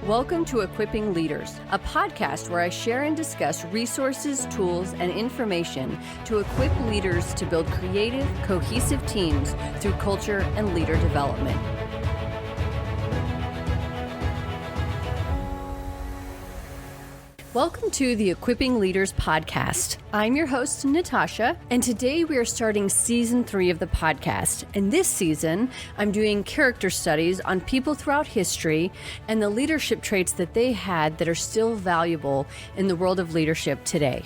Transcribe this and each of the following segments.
Welcome to Equipping Leaders, a podcast where I share and discuss resources, tools, and information to equip leaders to build creative, cohesive teams through culture and leader development. Welcome to the Equipping Leaders podcast. I'm your host, Natasha, and today we are starting season 3 of the podcast. And this season, I'm doing character studies on people throughout history and the leadership traits that they had that are still valuable in the world of leadership today.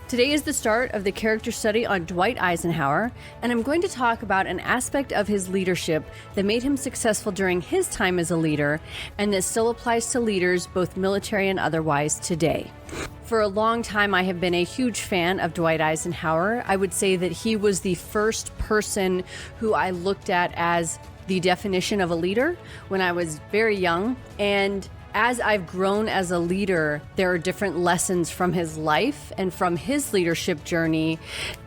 Today is the start of the character study on Dwight Eisenhower, and I'm going to talk about an aspect of his leadership that made him successful during his time as a leader and that still applies to leaders, both military and otherwise, today. For a long time, I have been a huge fan of Dwight Eisenhower. I would say that he was the first person who I looked at as the definition of a leader when I was very young, and as I've grown as a leader, there are different lessons from his life and from his leadership journey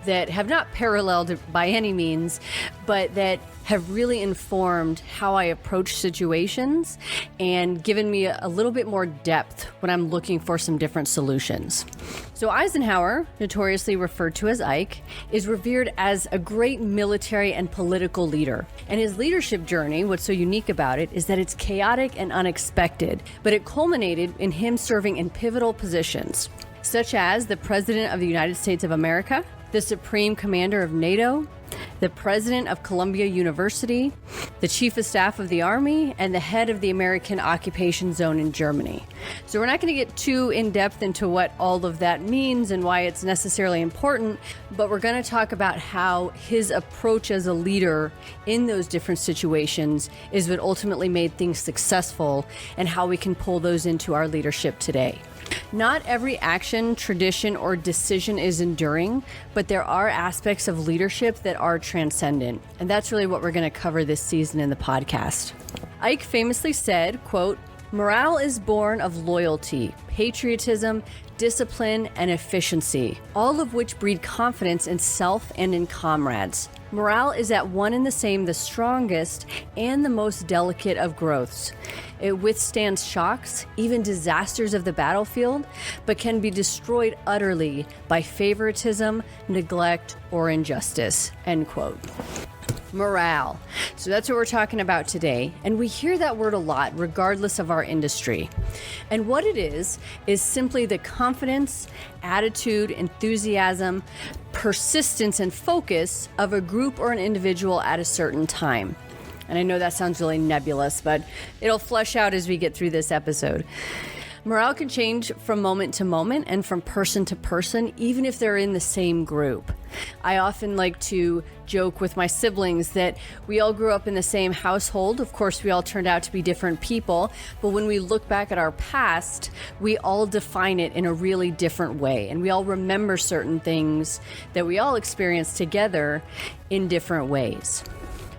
that have not paralleled by any means, but that have really informed how I approach situations and given me a little bit more depth when I'm looking for some different solutions. So Eisenhower, notoriously referred to as Ike, is revered as a great military and political leader. And his leadership journey, what's so unique about it, is that it's chaotic and unexpected, but it culminated in him serving in pivotal positions, such as the President of the United States of America, the Supreme Commander of NATO, the President of Columbia University, the Chief of Staff of the Army, and the head of the American Occupation Zone in Germany. So we're not going to get too in-depth into what all of that means and why it's necessarily important, but we're going to talk about how his approach as a leader in those different situations is what ultimately made things successful and how we can pull those into our leadership today. Not every action, tradition, or decision is enduring, but there are aspects of leadership that are transcendent. And that's really what we're going to cover this season in the podcast. Ike famously said, quote, "Morale is born of loyalty, patriotism, discipline, and efficiency, all of which breed confidence in self and in comrades. Morale is at one and the same the strongest and the most delicate of growths. It withstands shocks, even disasters of the battlefield, but can be destroyed utterly by favoritism, neglect, or injustice." End quote. Morale. So that's what we're talking about today. And we hear that word a lot, regardless of our industry. And what it is simply the confidence, attitude, enthusiasm, persistence, and focus of a group or an individual at a certain time. And I know that sounds really nebulous, but it'll flesh out as we get through this episode. Morale can change from moment to moment and from person to person, even if they're in the same group. I often like to joke with my siblings that we all grew up in the same household. Of course, we all turned out to be different people, but when we look back at our past, we all define it in a really different way. And we all remember certain things that we all experienced together in different ways.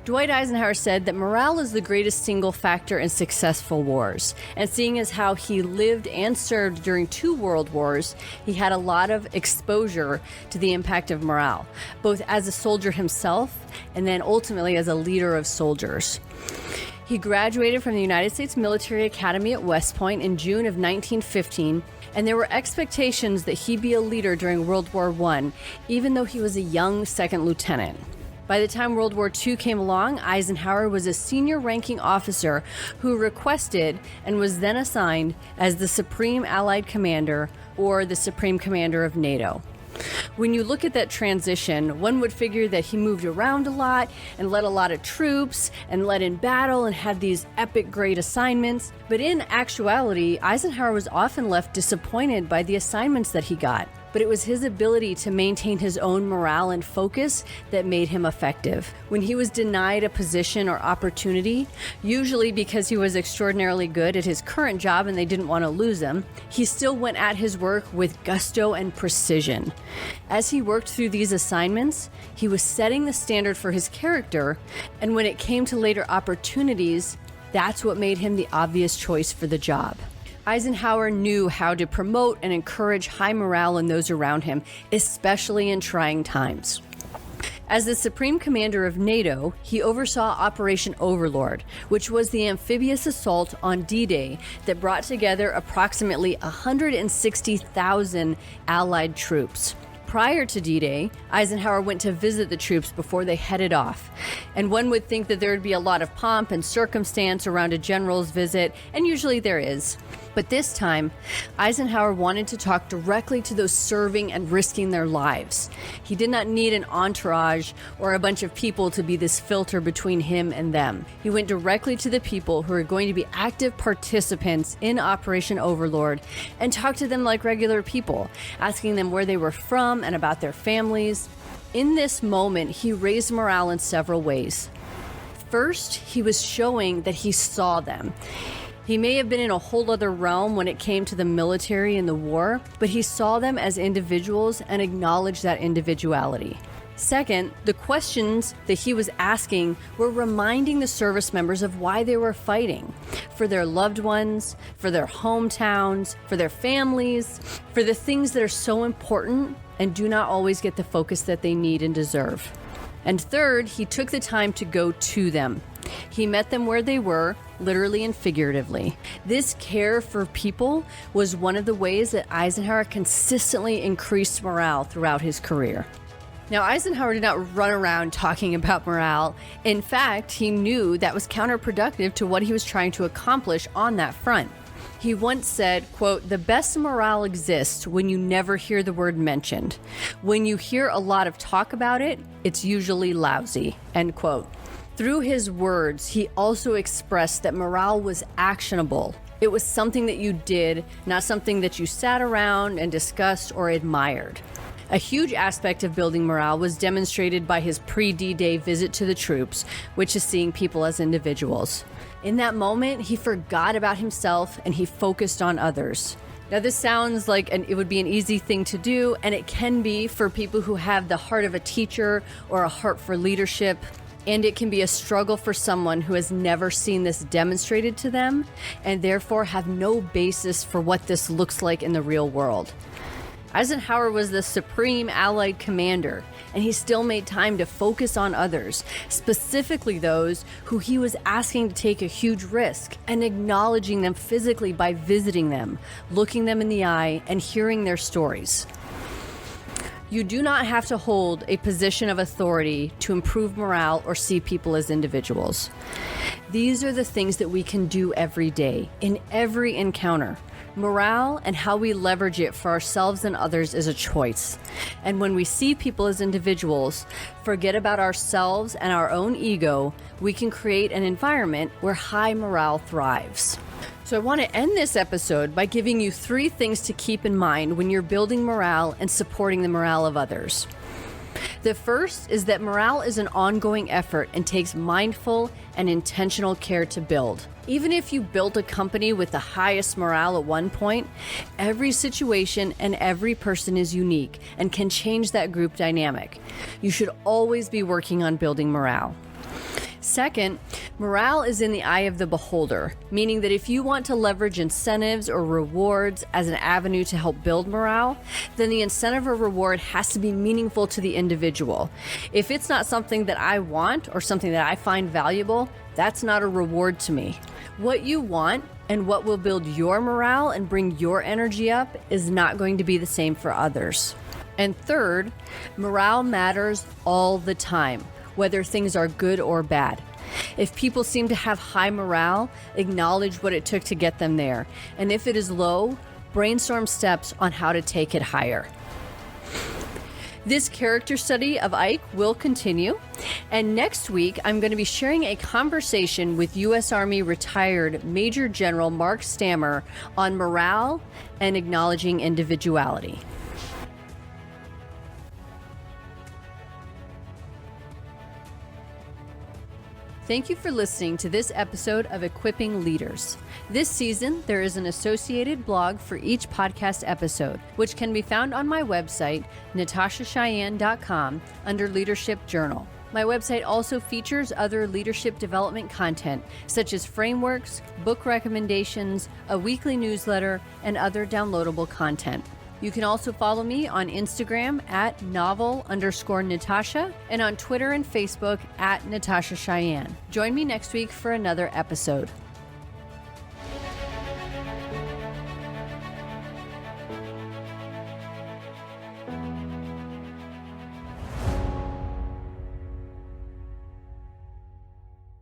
Dwight Eisenhower said that morale is the greatest single factor in successful wars. And seeing as how he lived and served during 2 world wars, he had a lot of exposure to the impact of morale, both as a soldier himself and then ultimately as a leader of soldiers. He graduated from the United States Military Academy at West Point in June of 1915, and there were expectations that he be a leader during World War I, even though he was a young second lieutenant. By the time World War II came along, Eisenhower was a senior ranking officer who requested and was then assigned as the Supreme Allied Commander or the Supreme Commander of NATO. When you look at that transition, one would figure that he moved around a lot and led a lot of troops and led in battle and had these epic great assignments. But in actuality, Eisenhower was often left disappointed by the assignments that he got. But it was his ability to maintain his own morale and focus that made him effective. When he was denied a position or opportunity, usually because he was extraordinarily good at his current job and they didn't want to lose him, he still went at his work with gusto and precision. As he worked through these assignments, he was setting the standard for his character, and when it came to later opportunities, that's what made him the obvious choice for the job. Eisenhower knew how to promote and encourage high morale in those around him, especially in trying times. As the Supreme Commander of NATO, he oversaw Operation Overlord, which was the amphibious assault on D-Day that brought together approximately 160,000 Allied troops. Prior to D-Day, Eisenhower went to visit the troops before they headed off. And one would think that there would be a lot of pomp and circumstance around a general's visit, and usually there is. But this time, Eisenhower wanted to talk directly to those serving and risking their lives. He did not need an entourage or a bunch of people to be this filter between him and them. He went directly to the people who are going to be active participants in Operation Overlord and talked to them like regular people, asking them where they were from and about their families. In this moment, he raised morale in several ways. First, he was showing that he saw them. He may have been in a whole other realm when it came to the military and the war, but he saw them as individuals and acknowledged that individuality. Second, the questions that he was asking were reminding the service members of why they were fighting. For their loved ones, for their hometowns, for their families, for the things that are so important and do not always get the focus that they need and deserve. And third, he took the time to go to them. He met them where they were, literally and figuratively. This care for people was one of the ways that Eisenhower consistently increased morale throughout his career. Now, Eisenhower did not run around talking about morale. In fact, he knew that was counterproductive to what he was trying to accomplish on that front. He once said, quote, "The best morale exists when you never hear the word mentioned. When you hear a lot of talk about it, it's usually lousy," end quote. Through his words, he also expressed that morale was actionable. It was something that you did, not something that you sat around and discussed or admired. A huge aspect of building morale was demonstrated by his pre-D-Day visit to the troops, which is seeing people as individuals. In that moment, he forgot about himself and he focused on others. Now, this sounds like it would be an easy thing to do, and it can be for people who have the heart of a teacher or a heart for leadership. And it can be a struggle for someone who has never seen this demonstrated to them and therefore have no basis for what this looks like in the real world. Eisenhower was the supreme Allied commander, and he still made time to focus on others, specifically those who he was asking to take a huge risk and acknowledging them physically by visiting them, looking them in the eye, and hearing their stories. You do not have to hold a position of authority to improve morale or see people as individuals. These are the things that we can do every day, in every encounter. Morale and how we leverage it for ourselves and others is a choice. And when we see people as individuals, forget about ourselves and our own ego, we can create an environment where high morale thrives. So I want to end this episode by giving you 3 things to keep in mind when you're building morale and supporting the morale of others. The first is that morale is an ongoing effort and takes mindful and intentional care to build. Even if you built a company with the highest morale at one point, every situation and every person is unique and can change that group dynamic. You should always be working on building morale. Second, morale is in the eye of the beholder, meaning that if you want to leverage incentives or rewards as an avenue to help build morale, then the incentive or reward has to be meaningful to the individual. If it's not something that I want or something that I find valuable, that's not a reward to me. What you want and what will build your morale and bring your energy up is not going to be the same for others. And third, morale matters all the time, whether things are good or bad. If people seem to have high morale, acknowledge what it took to get them there. And if it is low, brainstorm steps on how to take it higher. This character study of Ike will continue. And next week, I'm going to be sharing a conversation with U.S. Army retired Major General Mark Stammer on morale and acknowledging individuality. Thank you for listening to this episode of Equipping Leaders. This season, there is an associated blog for each podcast episode, which can be found on my website, natashacheyenne.com, under Leadership Journal. My website also features other leadership development content, such as frameworks, book recommendations, a weekly newsletter, and other downloadable content. You can also follow me on Instagram at novel_Natasha and on Twitter and Facebook at Natasha Cheyenne. Join me next week for another episode.